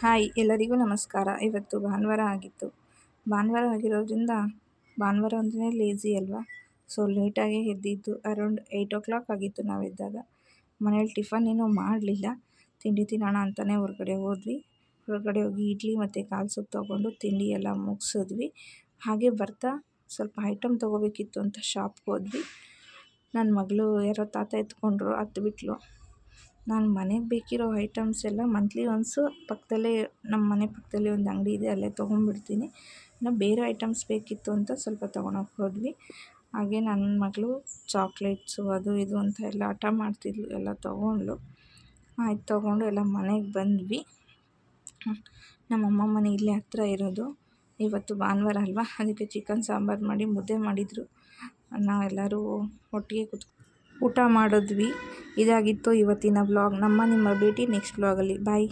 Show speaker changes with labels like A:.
A: Hi ಎಲ್ಲರಿಗೂ ನಮಸ್ಕಾರ. ಇವತ್ತು ಭಾನುವಾರ ಆಗಿತ್ತು. ಭಾನುವಾರ ಆಗಿರೋದ್ರಿಂದ ಭಾನುವಾರ ಅಂದ್ರೆ ಲೇಝಿ ಅಲ್ವಾ. ಸೊ ಲೇಟಾಗಿ ಎದ್ದಿದ್ದು, ಅರೌಂಡ್ 8 o'clock ಆಗಿತ್ತು ನಾವು ಎದ್ದಾಗ. ಮನೇಲಿ ಟಿಫನ್ ಏನೂ ಮಾಡಲಿಲ್ಲ, ತಿಂಡಿ ತಿನ್ನೋಣ ಅಂತಲೇ ಹೊರಗಡೆ ಹೋದ್ವಿ. ಹೊರಗಡೆ ಹೋಗಿ ಇಡ್ಲಿ ಮತ್ತು ಕಾಲು ಸೊಪ್ಪು ತೊಗೊಂಡು ತಿಂಡಿ ಎಲ್ಲ ಮುಗಿಸಿದ್ವಿ. ಹಾಗೆ ಬರ್ತಾ ಸ್ವಲ್ಪ ಐಟಮ್ ತೊಗೋಬೇಕಿತ್ತು ಅಂತ ಶಾಪ್ಗೆ ಹೋದ್ವಿ. ನನ್ನ ಮಗಳು ಯಾರೋ ತಾತ ಎತ್ಕೊಂಡ್ರು, ಹತ್ಬಿಟ್ಲು. ನಾನು ಮನೆಗೆ ಬೇಕಿರೋ ಐಟಮ್ಸ್ ಎಲ್ಲ ಮಂತ್ಲಿ ಒನ್ಸು ಪಕ್ಕದಲ್ಲೇ, ನಮ್ಮ ಮನೆ ಪಕ್ಕದಲ್ಲೇ ಒಂದು ಅಂಗಡಿ ಇದೆ, ಅಲ್ಲೇ ತೊಗೊಂಡ್ಬಿಡ್ತೀನಿ. ಇನ್ನು ಬೇರೆ ಐಟಮ್ಸ್ ಬೇಕಿತ್ತು ಅಂತ ಸ್ವಲ್ಪ ತೊಗೊಳಕ್ಕೆ ಹೋದ್ವಿ. ಹಾಗೆ ನನ್ನ ಮಗಳು ಚಾಕ್ಲೇಟ್ಸು ಅದು ಇದು ಅಂತ ಎಲ್ಲ ಹಠ ಮಾಡ್ತಿದ್ಲು, ಎಲ್ಲ ತೊಗೊಂಡ್ಳು. ಆಯ್ತು ತೊಗೊಂಡು ಎಲ್ಲ ಮನೆಗೆ ಬಂದ್ವಿ. ನಮ್ಮಮ್ಮ ಮನೆ ಇಲ್ಲೇ ಹತ್ತಿರ ಇರೋದು. ಇವತ್ತು ಭಾನುವಾರ ಅಲ್ವಾ, ಅದಕ್ಕೆ ಚಿಕನ್ ಸಾಂಬಾರು ಮಾಡಿ ಮುದ್ದೆ ಮಾಡಿದರು. ನಾವೆಲ್ಲರೂ ಒಟ್ಟಿಗೆ ಊಟ ಮಾಡಿದ್ವಿ. ಇದಾಗಿತ್ತು ಇವತ್ತಿನ ವ್ಲಾಗ್. ನಿಮ್ಮ ಭೇಟಿ ನೆಕ್ಸ್ಟ್ ವ್ಲಾಗಲ್ಲಿ. ಬಾಯ್.